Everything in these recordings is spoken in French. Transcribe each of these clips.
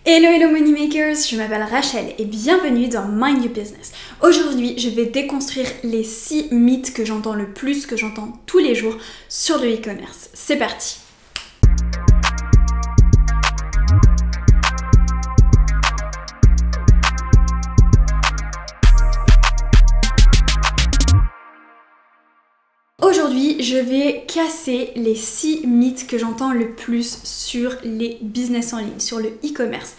Hello hello moneymakers, je m'appelle Rachel et bienvenue dans Mind Your Business. Aujourd'hui, je vais déconstruire les 6 mythes que j'entends le plus, que j'entends tous les jours sur le e-commerce. C'est parti! Aujourd'hui, je vais casser les 6 mythes que j'entends le plus sur les business en ligne, sur le e-commerce.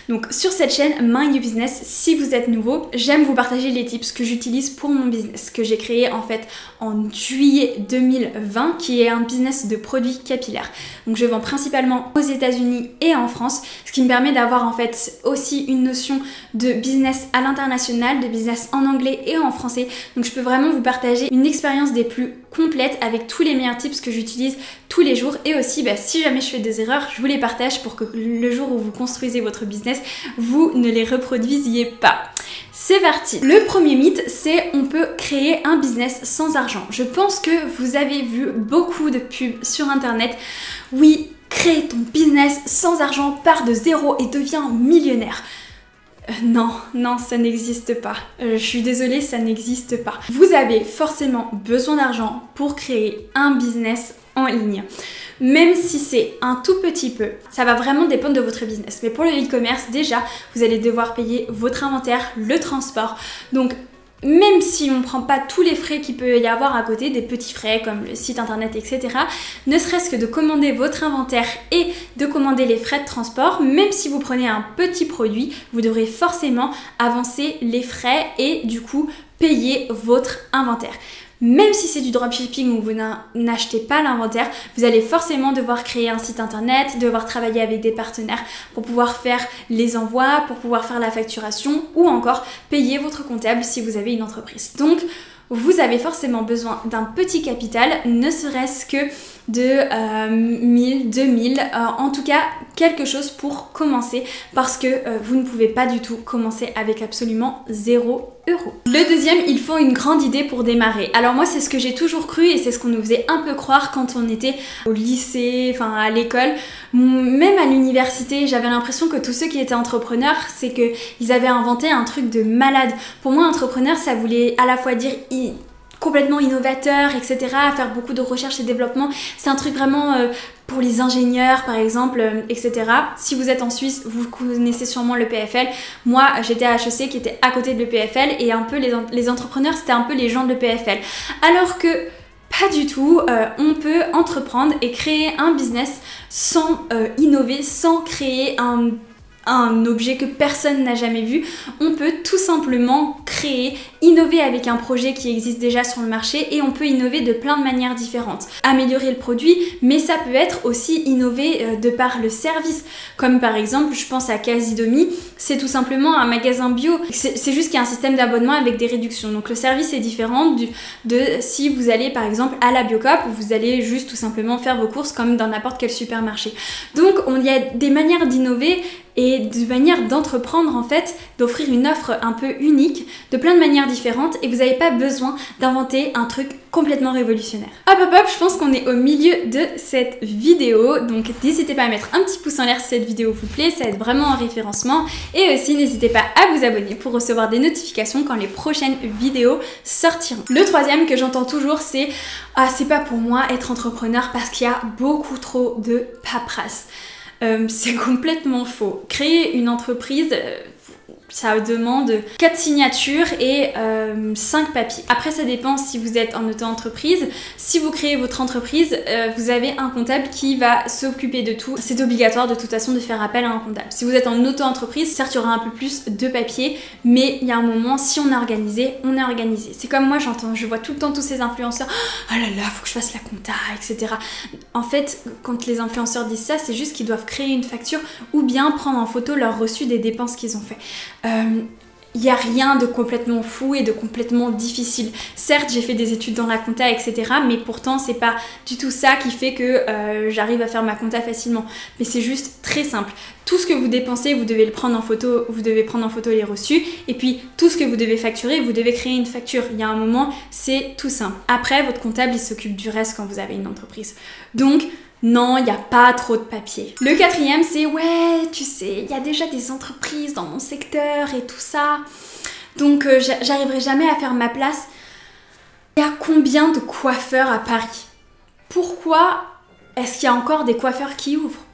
Donc sur cette chaîne Mind Your Business, si vous êtes nouveau, j'aime vous partager les tips que j'utilise pour mon business, que j'ai créé en fait en juillet 2020, qui est un business de produits capillaires. Donc je vends principalement aux États-Unis et en France, ce qui me permet d'avoir en fait aussi une notion de business à l'international, de business en anglais et en français. Donc je peux vraiment vous partager une expérience des plus complète avec tous les meilleurs tips que j'utilise tous les jours, et aussi si jamais je fais des erreurs, je vous les partage pour que le jour où vous construisez votre business, vous ne les reproduisiez pas. C'est parti! Le premier mythe, c'est on peut créer un business sans argent. Je pense que vous avez vu beaucoup de pubs sur internet. Oui, crée ton business sans argent, pars de zéro et deviens millionnaire. Non, ça n'existe pas. Je suis désolée, ça n'existe pas. Vous avez forcément besoin d'argent pour créer un business en ligne. Même si c'est un tout petit peu, ça va vraiment dépendre de votre business. Mais pour le e-commerce, déjà, vous allez devoir payer votre inventaire, le transport. Donc, même si on ne prend pas tous les frais qu'il peut y avoir à côté, des petits frais comme le site internet, etc., ne serait-ce que de commander votre inventaire et de commander les frais de transport, même si vous prenez un petit produit, vous devrez forcément avancer les frais et du coup payer votre inventaire. Même si c'est du dropshipping où vous n'achetez pas l'inventaire, vous allez forcément devoir créer un site internet, devoir travailler avec des partenaires pour pouvoir faire les envois, pour pouvoir faire la facturation ou encore payer votre comptable si vous avez une entreprise. Donc, vous avez forcément besoin d'un petit capital, ne serait-ce que de 1000, 2000, en tout cas quelque chose pour commencer, parce que vous ne pouvez pas du tout commencer avec absolument 0 €. Le deuxième, il faut une grande idée pour démarrer. Alors moi, c'est ce que j'ai toujours cru et c'est ce qu'on nous faisait un peu croire quand on était au lycée, enfin à l'école, même à l'université. J'avais l'impression que tous ceux qui étaient entrepreneurs, c'est qu'ils avaient inventé un truc de malade. Pour moi, entrepreneur, ça voulait à la fois dire complètement innovateur, etc., faire beaucoup de recherche et développement. C'est un truc vraiment pour les ingénieurs, par exemple, etc. Si vous êtes en Suisse, vous connaissez sûrement le PFL. Moi, j'étais à HEC qui était à côté de l'EPFL, et un peu les entrepreneurs, c'était un peu les gens de l'EPFL. Alors que pas du tout, on peut entreprendre et créer un business sans innover, sans créer un objet que personne n'a jamais vu. On peut tout simplement créer, innover avec un projet qui existe déjà sur le marché, et on peut innover de plein de manières différentes. Améliorer le produit, mais ça peut être aussi innover de par le service, comme par exemple, je pense à Casidomi, c'est tout simplement un magasin bio. C'est juste qu'il y a un système d'abonnement avec des réductions. Donc le service est différent de si vous allez par exemple à la Biocoop, vous allez juste tout simplement faire vos courses comme dans n'importe quel supermarché. Donc il y a des manières d'innover et de manière d'entreprendre, en fait, d'offrir une offre un peu unique, de plein de manières différentes, et vous n'avez pas besoin d'inventer un truc complètement révolutionnaire. Hop, je pense qu'on est au milieu de cette vidéo, donc n'hésitez pas à mettre un petit pouce en l'air si cette vidéo vous plaît, ça aide vraiment en référencement, et aussi n'hésitez pas à vous abonner pour recevoir des notifications quand les prochaines vidéos sortiront. Le troisième que j'entends toujours, c'est « Ah, c'est pas pour moi être entrepreneur parce qu'il y a beaucoup trop de paperasse ». C'est complètement faux. Créer une entreprise, ça demande 4 signatures et 5 papiers. Après, ça dépend si vous êtes en auto-entreprise. Si vous créez votre entreprise, vous avez un comptable qui va s'occuper de tout. C'est obligatoire de toute façon de faire appel à un comptable. Si vous êtes en auto-entreprise, certes, il y aura un peu plus de papiers, mais il y a un moment, si on est organisé, on est organisé. C'est comme moi, je vois tout le temps tous ces influenceurs. Oh là là, faut que je fasse la compta, etc. En fait, quand les influenceurs disent ça, c'est juste qu'ils doivent créer une facture ou bien prendre en photo leur reçu des dépenses qu'ils ont fait. Il n'y a rien de complètement fou et de complètement difficile. Certes, j'ai fait des études dans la compta, etc. Mais pourtant, c'est pas du tout ça qui fait que j'arrive à faire ma compta facilement. Mais c'est juste très simple. Tout ce que vous dépensez, vous devez le prendre en photo, vous devez prendre en photo les reçus. Et puis, tout ce que vous devez facturer, vous devez créer une facture. Il y a un moment, c'est tout simple. Après, votre comptable, il s'occupe du reste quand vous avez une entreprise. Donc, Non, il n'y a pas trop de papier. Le quatrième, c'est ouais, tu sais, il y a déjà des entreprises dans mon secteur et tout ça. Donc j'arriverai jamais à faire ma place. Il y a combien de coiffeurs à Paris? Pourquoi est-ce qu'il y a encore des coiffeurs qui ouvrent?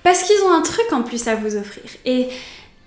Parce qu'ils ont un truc en plus à vous offrir. Et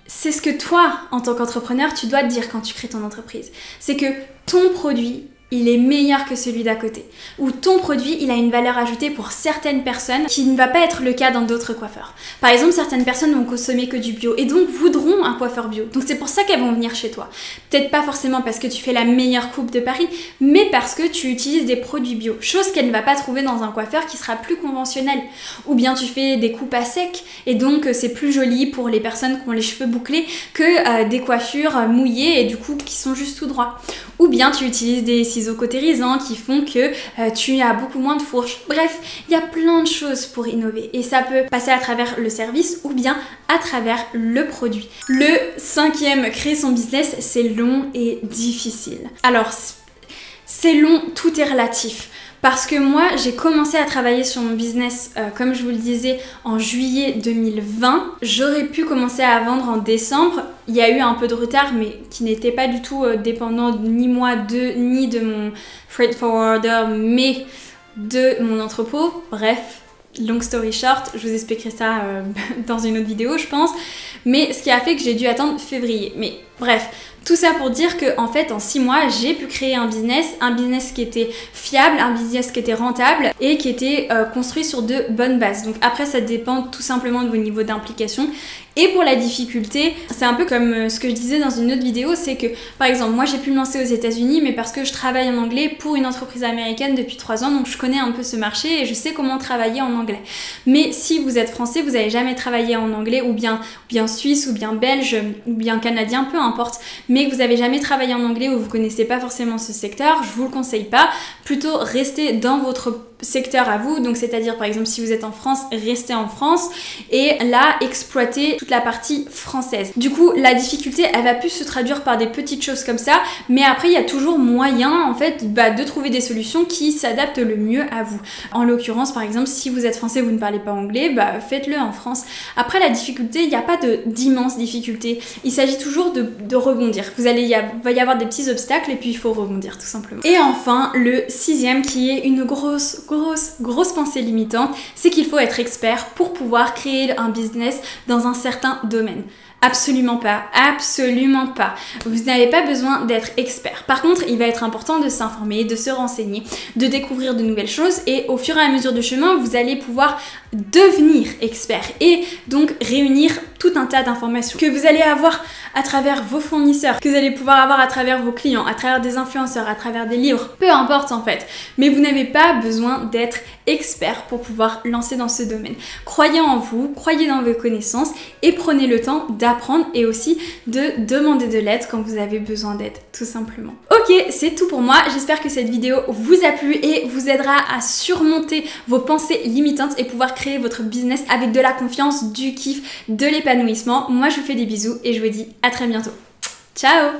c'est ce que toi, en tant qu'entrepreneur, tu dois te dire quand tu crées ton entreprise. C'est que ton produit, il est meilleur que celui d'à côté. Ou ton produit, il a une valeur ajoutée pour certaines personnes qui ne va pas être le cas dans d'autres coiffeurs. Par exemple, certaines personnes vont consommer que du bio et donc voudront un coiffeur bio. Donc c'est pour ça qu'elles vont venir chez toi. Peut-être pas forcément parce que tu fais la meilleure coupe de Paris, mais parce que tu utilises des produits bio. Chose qu'elle ne va pas trouver dans un coiffeur qui sera plus conventionnel. Ou bien tu fais des coupes à sec et donc c'est plus joli pour les personnes qui ont les cheveux bouclés que des coiffures mouillées et du coup qui sont juste tout droit. Ou bien tu utilises des ciseaux cautérisants qui font que tu as beaucoup moins de fourches. Bref, il y a plein de choses pour innover et ça peut passer à travers le service ou bien à travers le produit. Le cinquième, créer son business, c'est long et difficile. Alors, c'est long, tout est relatif. Parce que moi, j'ai commencé à travailler sur mon business, comme je vous le disais, en juillet 2020. J'aurais pu commencer à vendre en décembre. Il y a eu un peu de retard, mais qui n'était pas du tout dépendant ni moi, ni de mon freight forwarder, mais de mon entrepôt. Bref, long story short, je vous expliquerai ça dans une autre vidéo, je pense. Mais ce qui a fait que j'ai dû attendre février. Mais bref, tout ça pour dire que en fait en 6 mois j'ai pu créer un business qui était fiable, un business qui était rentable et qui était construit sur de bonnes bases. Donc après ça dépend tout simplement de vos niveaux d'implication. Et pour la difficulté, c'est un peu comme ce que je disais dans une autre vidéo, c'est que par exemple moi j'ai pu me lancer aux États-Unis mais parce que je travaille en anglais pour une entreprise américaine depuis 3 ans, donc je connais un peu ce marché et je sais comment travailler en anglais. Mais si vous êtes français, vous n'avez jamais travaillé en anglais ou bien suisse ou bien belge ou bien canadien, peu importe, mais que vous n'avez jamais travaillé en anglais ou vous connaissez pas forcément ce secteur, je vous le conseille pas. Plutôt restez dans votre secteur à vous, donc c'est-à-dire par exemple si vous êtes en France, restez en France et là exploitez toute la partie française. Du coup la difficulté elle va plus se traduire par des petites choses comme ça, mais après il y a toujours moyen en fait de trouver des solutions qui s'adaptent le mieux à vous. En l'occurrence par exemple si vous êtes français, vous ne parlez pas anglais, faites-le en France. Après la difficulté, il n'y a pas d'immenses difficultés, il s'agit toujours de rebondir. Va y avoir des petits obstacles et puis il faut rebondir tout simplement. Et enfin le sixième qui est une grosse pensée limitante, c'est qu'il faut être expert pour pouvoir créer un business dans un certain domaine. Absolument pas, absolument pas. Vous n'avez pas besoin d'être expert. Par contre, il va être important de s'informer, de se renseigner, de découvrir de nouvelles choses et au fur et à mesure du chemin, vous allez pouvoir devenir expert et donc réunir tout un tas d'informations que vous allez avoir à travers vos fournisseurs, que vous allez pouvoir avoir à travers vos clients, à travers des influenceurs, à travers des livres, peu importe en fait. Mais vous n'avez pas besoin d'être expert pour pouvoir lancer dans ce domaine. Croyez en vous, croyez dans vos connaissances et prenez le temps d'apprendre et aussi de demander de l'aide quand vous avez besoin d'aide, tout simplement. Ok, c'est tout pour moi. J'espère que cette vidéo vous a plu et vous aidera à surmonter vos pensées limitantes et pouvoir créer votre business avec de la confiance, du kiff, de l'épanouissement. Moi, je vous fais des bisous et je vous dis à très bientôt. Ciao!